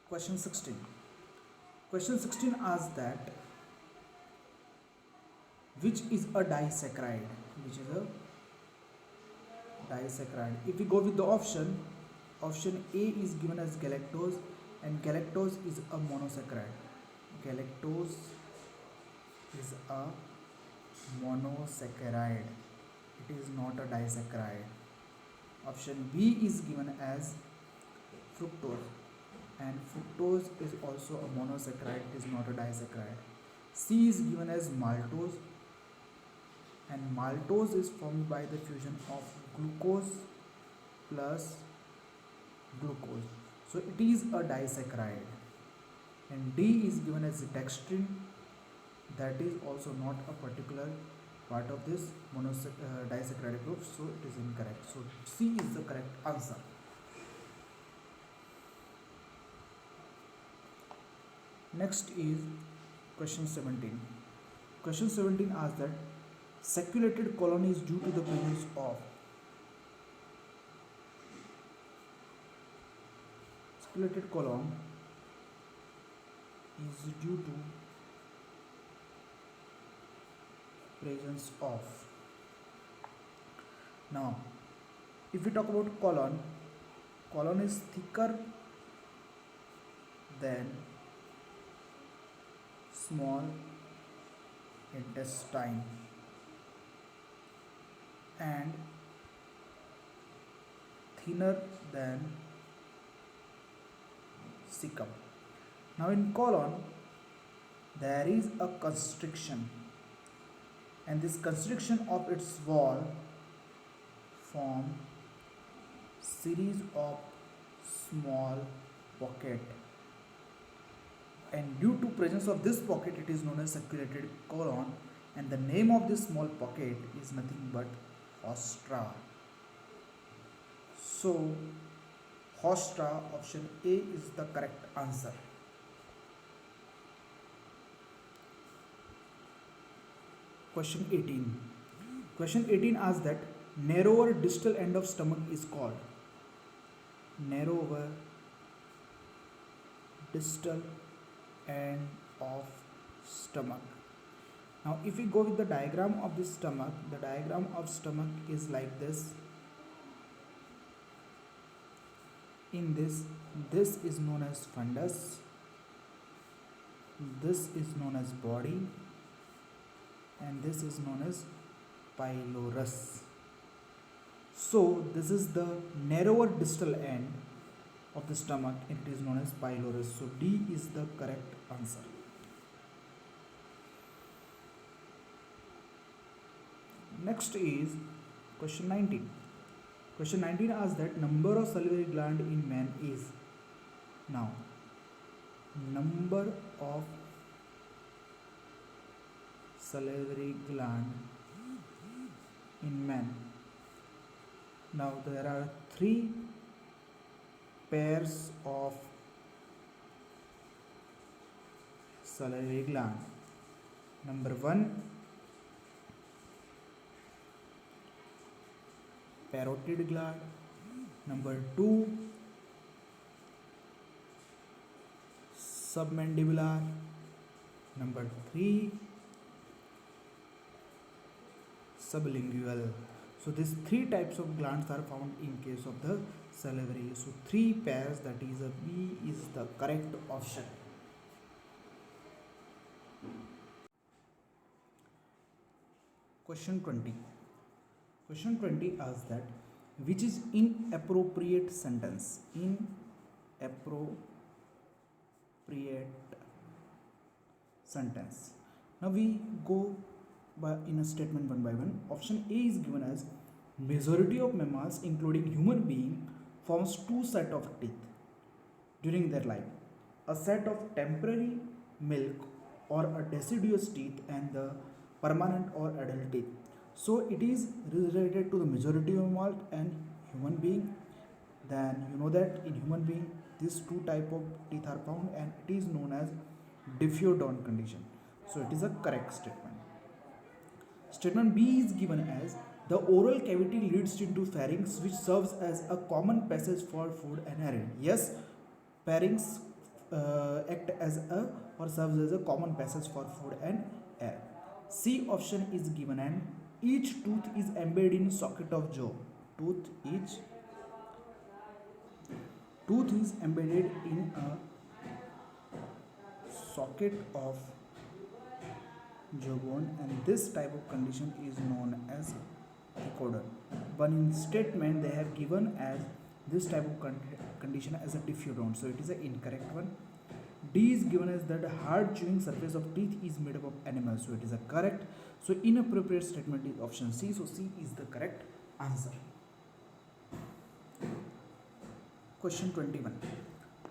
Question 16. Question 16 asks that which is a disaccharide? Which is a disaccharide? If we go with the option A is given as galactose, and galactose is a monosaccharide. Galactose is a monosaccharide. It is not a disaccharide. Option B is given as fructose, and fructose is also a monosaccharide. It is not a disaccharide. C is given as maltose, and maltose is formed by the fusion of glucose plus glucose, so it is a disaccharide. And D is given as dextrin, that is also not a particular part of this disaccharide group, so it is incorrect. So C is the correct answer. Next is question 17. Question 17 asks that sacculated colon is due to the presence of sacculated colon is due to presence of. Now if we talk about colon, colon is thicker than small intestine and thinner than cecum. Now in colon there is a constriction, and this constriction of its wall form series of small pocket, and due to presence of this pocket it is known as sacculated colon, and the name of this small pocket is nothing but Hostra. So Hostra, option A is the correct answer. Question 18. Question 18 asks that narrower distal end of stomach is called. Narrower distal end of stomach. Now if we go with the diagram of this stomach, the diagram of stomach is like this. In this is known as fundus, this is known as body, and this is known as pylorus. So this is the narrower distal end of the stomach, and it is known as pylorus. So D is the correct answer. Next is question 19. Question 19 asks that number of salivary gland in man is. Now number of salivary gland in man. Now there are 3 pairs of salivary gland. Number 1, parotid gland. Number 2, submandibular. Number 3, sublingual. So these 3 types of glands are found in case of the salivary. So 3 pairs, that is a B is the correct option. Question 20. Question 20 asks that which is inappropriate sentence? Inappropriate sentence. Now we go in a statement one by one. Option A is given as majority of mammals including human being forms 2 set of teeth during their life, a set of temporary milk or a deciduous teeth and the permanent or adult teeth. So it is related to the majority of mammals and human being. Then you know that in human being these 2 type of teeth are found, and it is known as Diffeodon condition. So it is a correct statement. Statement B is given as the oral cavity leads into pharynx, which serves as a common passage for food and air. Yes, pharynx act as a or serves as a common passage for food and air. C option is given, and each tooth is embedded in socket of jaw. Each tooth is embedded in a socket of jawbone, and this type of condition is known as decoder. But in statement they have given as this type of condition as a diffudent, so it is an incorrect one. D is given as that hard chewing surface of teeth is made up of animals, so it is a correct. So inappropriate statement is option C, so C is the correct answer. Question 21.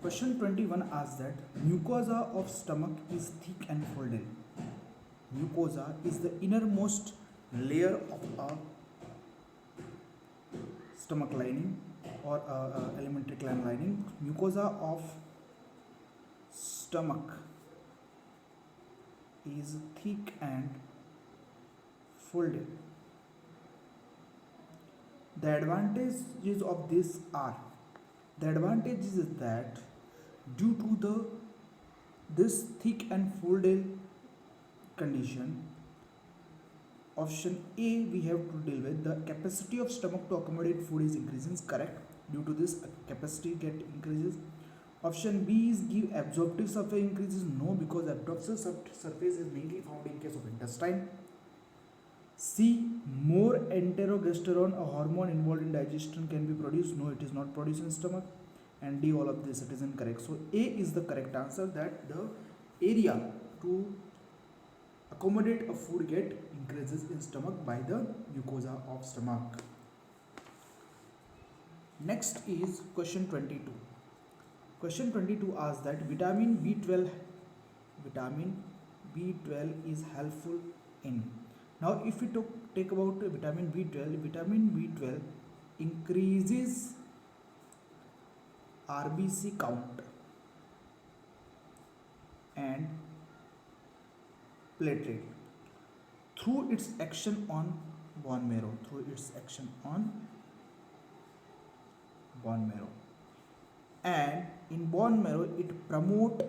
Question 21 asks that mucosa of stomach is thick and folded. Mucosa is the innermost layer of a stomach lining or alimentary canal lining. Mucosa of stomach is thick and folded. The advantages of this are, the advantages is that due to this thick and folded condition, option A we have to deal with, the capacity of stomach to accommodate food is increasing, correct. Due to this capacity get increases. Option B is give absorptive surface increases, no, because absorptive surface is mainly found in case of intestine. C, more enterogesterone, a hormone involved in digestion, can be produced, no, it is not produced in stomach. And D, all of this, it is incorrect. So A is the correct answer, that the area to accommodate a food get increases in stomach by the mucosa of stomach. Next is question 22. Question 22 asks that vitamin B12 is helpful in. Now if we take about vitamin B12 increases RBC count and platelet through its action on bone marrow, and in bone marrow it promote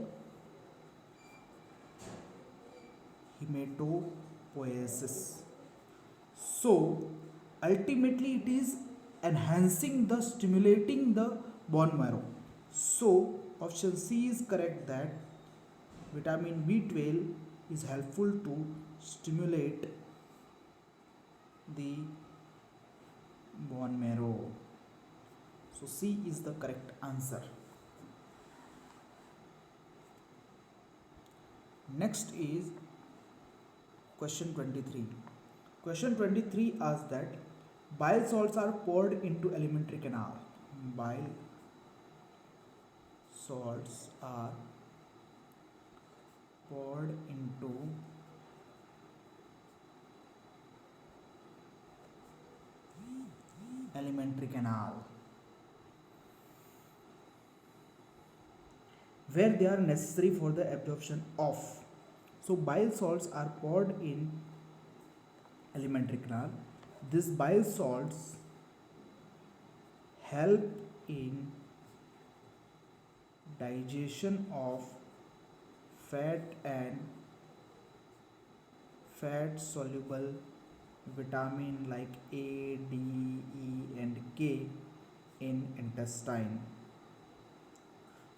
hematopoiesis. So ultimately it is stimulating the bone marrow. So option C is correct, that vitamin B12 is helpful to stimulate the bone marrow. So C is the correct answer. Next is question 23. Question 23 asks that bile salts are poured into alimentary canal. Bile salts are poured into alimentary canal where they are necessary for the absorption of. So bile salts are poured in alimentary canal. These bile salts help in digestion of fat and fat soluble vitamin like A, D, E and K in intestine.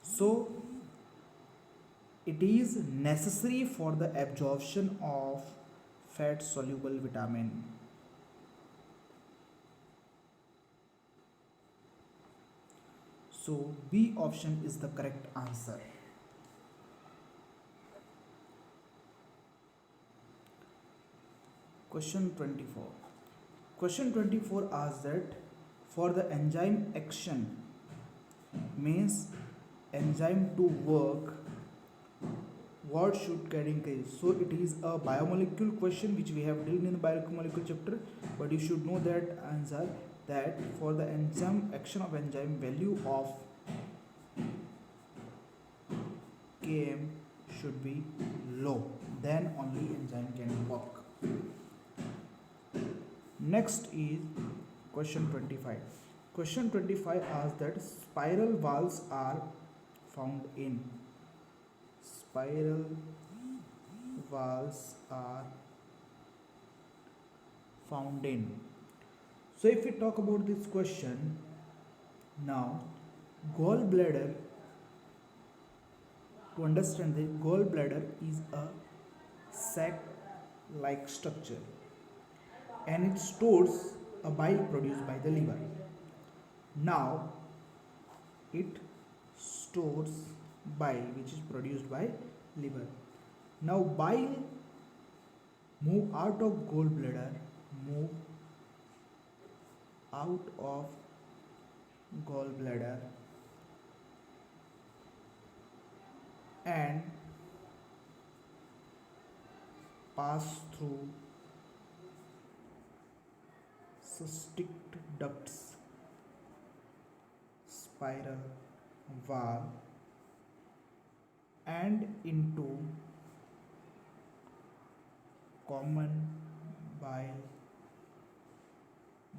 So it is necessary for the absorption of fat soluble vitamin. So B option is the correct answer. Question 24. Question 24 asks that for the enzyme action, means enzyme to work, what should get increased? So it is a biomolecule question which we have dealt in the biomolecule chapter, but you should know that answer, that for the enzyme action of enzyme, value of Km should be low, then only enzyme can work. Next is question 25. Question 25 asks that spiral valves are found in. spiral valves are found in. So if we talk about this question now, gallbladder, to understand the gallbladder is a sac like structure and it stores a bile produced by the liver. Now it stores bile which is produced by liver. Now bile move out of gallbladder, move out of gallbladder and pass through cystic ducts, spiral valve and into common bile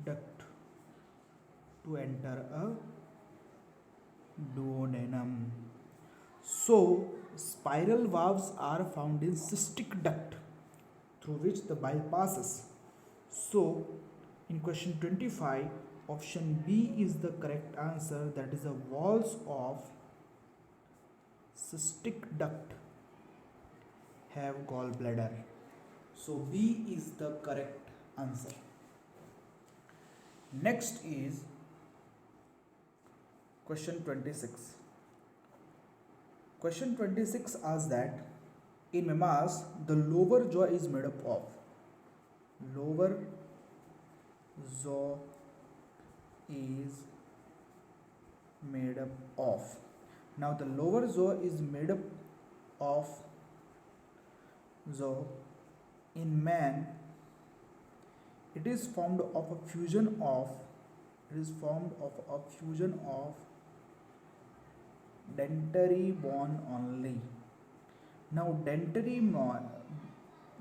duct to enter a duodenum. So spiral valves are found in cystic duct through which the bile passes. So in question 25, option B is the correct answer, that is the walls of cystic duct have gallbladder. So B is the correct answer. Next is question 26. Question 26 asks that in mammals the lower jaw is made up of. Lower jaw is made up of. Now the lower jaw is made up of jaw. In man it is formed of a fusion of dentary bone only. Now dentary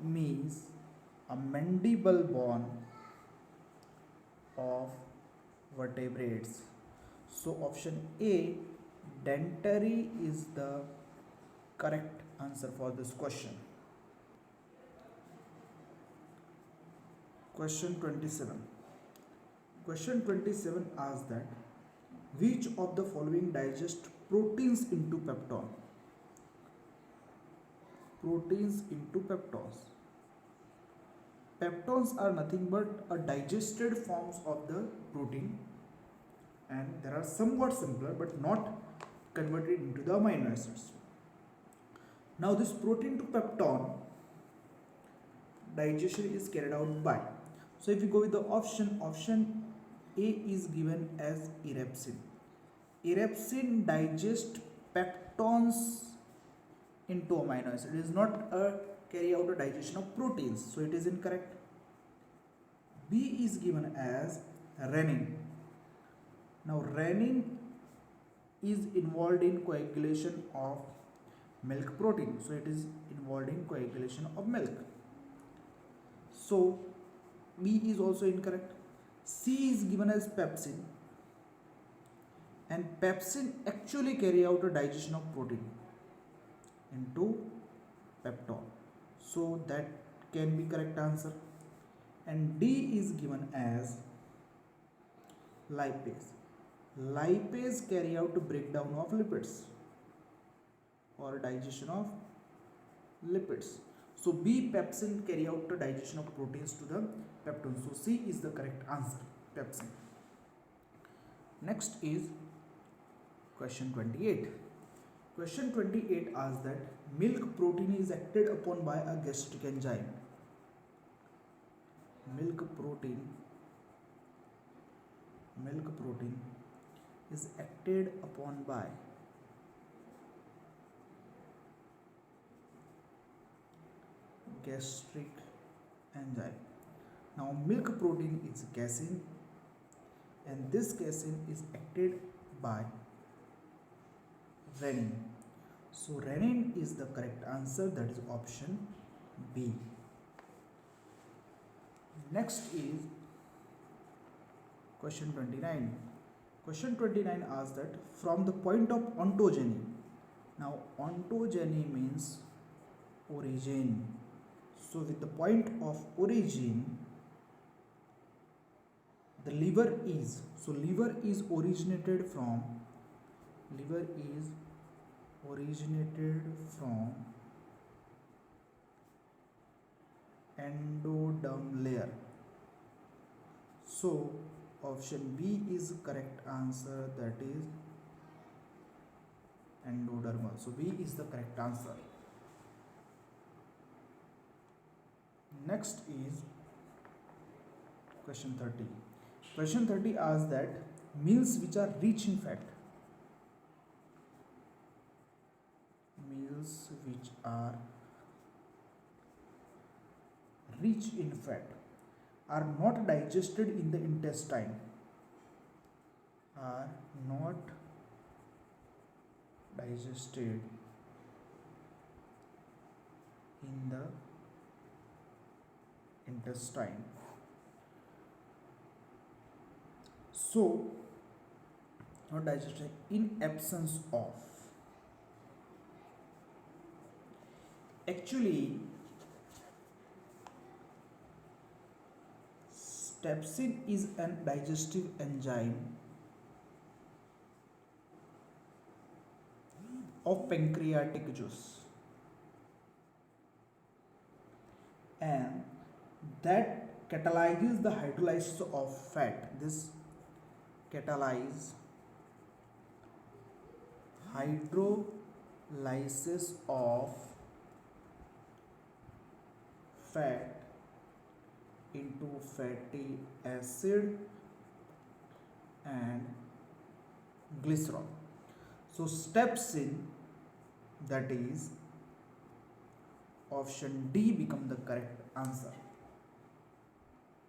means a mandible bone of vertebrates. So option A, dentary, is the correct answer for this question. Question 27. Question 27 asks that which of the following digest proteins into peptone? Proteins into peptones. Peptones are nothing but a digested forms of the protein, and there are somewhat simpler but not converted into the amino acids. Now this protein to peptone digestion is carried out by, so if you go with the option A is given as erepsin. Erepsin digests peptones into amino acid. It is not a carry out a digestion of proteins, so it is incorrect. B is given as rennin. Now rennin is involved in coagulation of milk protein, so it is involved in coagulation of milk. So B is also incorrect. C is given as pepsin, and pepsin actually carry out a digestion of protein into peptone, so that can be correct answer. And D is given as lipase. Lipase carry out a breakdown of lipids or digestion of lipids. So B, pepsin, carry out the digestion of proteins to the peptone. So C is the correct answer, pepsin. Next is question 28. Question 28 asks that milk protein is acted upon by a gastric enzyme. Milk protein is acted upon by gastric enzyme. Now milk protein is casein, and this casein is acted by rennin. So rennin is the correct answer, that is option B. Next is question 29. Question 29 asks that from the point of ontogeny, Now ontogeny means origin. So with the point of origin, the liver is, so liver is originated from endoderm layer. So option B is correct answer, that is endodermal. So B is the correct answer. Next is question 30. Question 30 asks that meals which are rich in fat, meals which are rich in fat are not digested in the intestine, are not digested in the intestine. So not digested in absence of. Actually, stepsin is an digestive enzyme of pancreatic juice, and that catalyzes the hydrolysis of fat. This catalyze hydrolysis of fat into fatty acid and glycerol. So stepsin, that is option D, become the correct answer.